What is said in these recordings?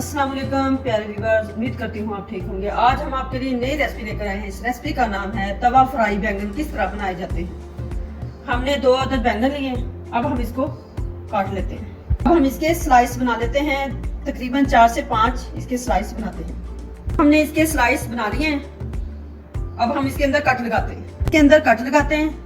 अस्सलाम वालेकुम प्यारे व्यूअर्स, उम्मीद करती हूँ आप ठीक होंगे। आज हम आपके लिए नई रेसिपी लेकर आए हैं। इस रेसिपी का नाम है तवा फ्राई बैंगन किस तरह बनाए जाते हैं। हमने 2 अदद बैंगन लिए, अब हम इसको काट लेते हैं। अब हम इसके स्लाइस बना लेते हैं, तकरीबन 4 से 5 इसके स्लाइस बनाते हैं। हमने इसके स्लाइस बना लिए हैं, अब हम इसके अंदर कट लगाते हैं। इसके अंदर कट लगाते हैं।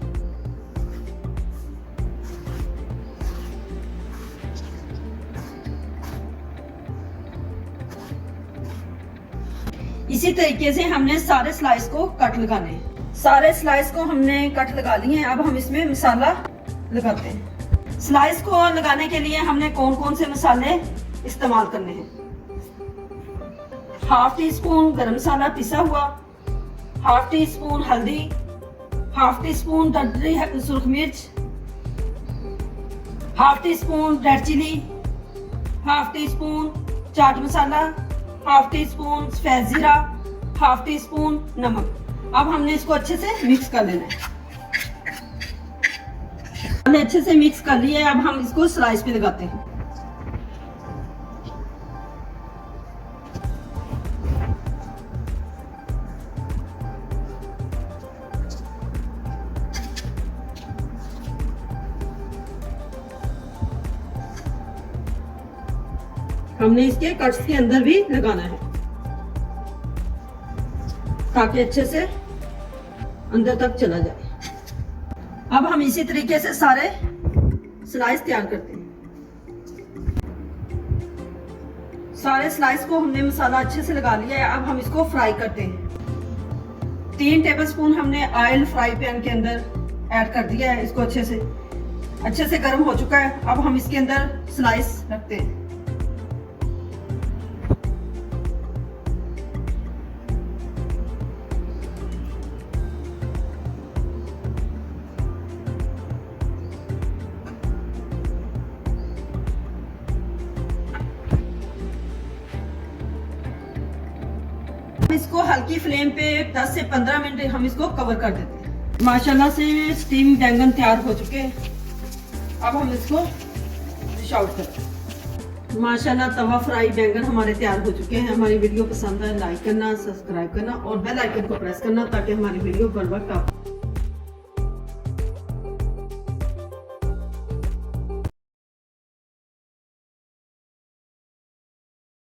इसी तरीके से हमने सारे स्लाइस को कट लगाने हैं। सारे स्लाइस को हमने कट लगा लिए हैं। अब हम इसमें मसाला लगाते हैं। स्लाइस को लगाने के लिए हमने कौन कौन से मसाले इस्तेमाल करने हैं। 1/2 टीस्पून गरम मसाला पिसा हुआ, 1/2 टीस्पून हल्दी, 1/2 टीस्पून दरदरी सुर्ख मिर्च, 1/2 teaspoon red chilli, 1/2 teaspoon chaat masala, 1/2 teaspoon सफेद जीरा, 1/2 टीस्पून नमक। अब हमने इसको अच्छे से मिक्स कर लेना है। हमने अच्छे से मिक्स कर लिया है। अब हम इसको स्लाइस पे लगाते हैं। हमने इसके कट्स के अंदर भी लगाना है ताकि अच्छे से अंदर तक चला जाए। अब हम इसी तरीके से सारे स्लाइस तैयार करते हैं। सारे स्लाइस को हमने मसाला अच्छे से लगा लिया है। अब हम इसको फ्राई करते हैं। 3 टेबलस्पून हमने ऑयल फ्राई पैन के अंदर ऐड कर दिया है। इसको अच्छे से गर्म हो चुका है। अब हम इसके अंदर स्लाइस रखते हैं। इसको हल्की फ्लेम पे 10 से 15 मिनट हम इसको कवर कर देते हैं। माशाल्लाह से स्टीम बैंगन तैयार हो चुके हैं। अब हम इसको डिश आउट करते हैं। माशाल्लाह तवा फ्राई बैंगन हमारे तैयार हो चुके हैं। हमारी वीडियो पसंद है लाइक करना, सब्सक्राइब करना और बेल आइकन को प्रेस करना ताकि हमारी वीडियो बर वक्त आप